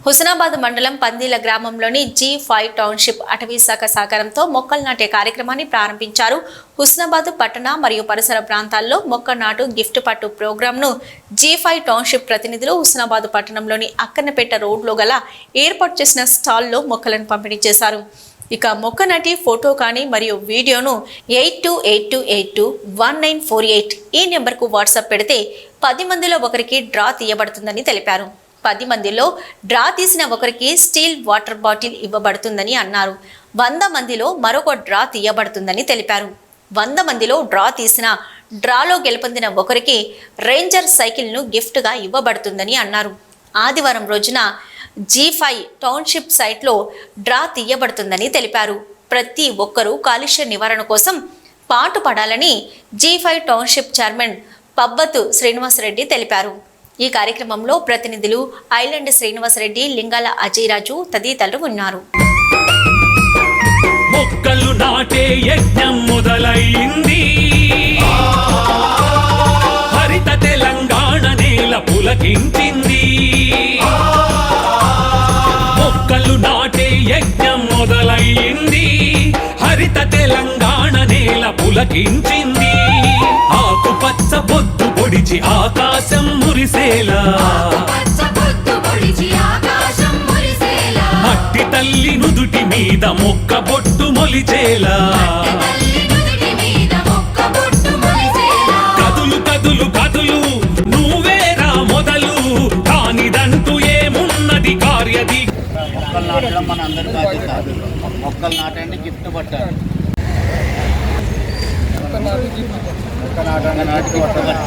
హుస్నాబాద్ మండలం పందిల గ్రామంలోని G5 township అటవీ శాఖ సహకారంతో మొక్కలు నాటే కార్యక్రమాన్ని ప్రారంభించారు. హుస్నాబాద్ పట్టణ మరియు పరిసర ప్రాంతాల్లో మొక్క నాటు గిఫ్ట్ పట్టు ప్రోగ్రాంను G5 టౌన్షిప్ ప్రతినిధులు హుస్నాబాద్ పట్టణంలోని అక్కన్నపేట రోడ్లో గల ఏర్పాటు చేసిన స్టాల్లో మొక్కలను పంపిణీ చేశారు. ఇక మొక్క నాటి ఫోటో కానీ మరియు వీడియోను 8282821948 ఈ నెంబర్కు వాట్సాప్ పెడితే 10 మందిలో ఒకరికి డ్రా తీయబడుతుందని తెలిపారు. 10 మందిలో డ్రా తీసిన ఒకరికి స్టీల్ వాటర్ బాటిల్ ఇవ్వబడుతుందని అన్నారు. 100 మందిలో మరొక డ్రా తీయబడుతుందని తెలిపారు. 100 మందిలో డ్రా తీసిన డ్రాలో గెలుపొందిన ఒకరికి రేంజర్ సైకిల్ను గిఫ్ట్గా ఇవ్వబడుతుందని అన్నారు. ఆదివారం రోజున G5 టౌన్షిప్ సైట్లో డ్రా తీయబడుతుందని తెలిపారు. ప్రతి ఒక్కరూ కాలుష్య నివారణ కోసం పాటుపడాలని G5 టౌన్షిప్ చైర్మన్ పబ్బతు శ్రీనివాసరెడ్డి తెలిపారు. ఈ కార్యక్రమంలో ప్రతినిధులు ఐలాండ్ శ్రీనివాసరెడ్డి, లింగాల అజయరాజు తదితరులు ఉన్నారు. మొక్కలు నాటే యజ్ఞం మొదలైంది. హరిత తెలంగాణ నేల పులకించింది. మొక్కలు నాటే యజ్ఞం మొదలైంది. హరిత తెలంగాణ నేల పులకించింది. ఆకుపచ్చ బొద్దు పొడిచి ఆకాశం మురిసేలా, మట్టి తల్లి నుదుటి మీద మొక్క బొట్టు మొలిచేలా, కదులు కదులు కదులు నువ్వేరా మొదలు, కానిదంటూ ఏమున్నది కార్యది. మొక్కలు నాటడం మన అందరి బాధ్యత. మొక్కలు నాటండి, గిఫ్ట్ పట్టాలి. మొక్క నాటండి, నాటికి పట్టబట్టాలి.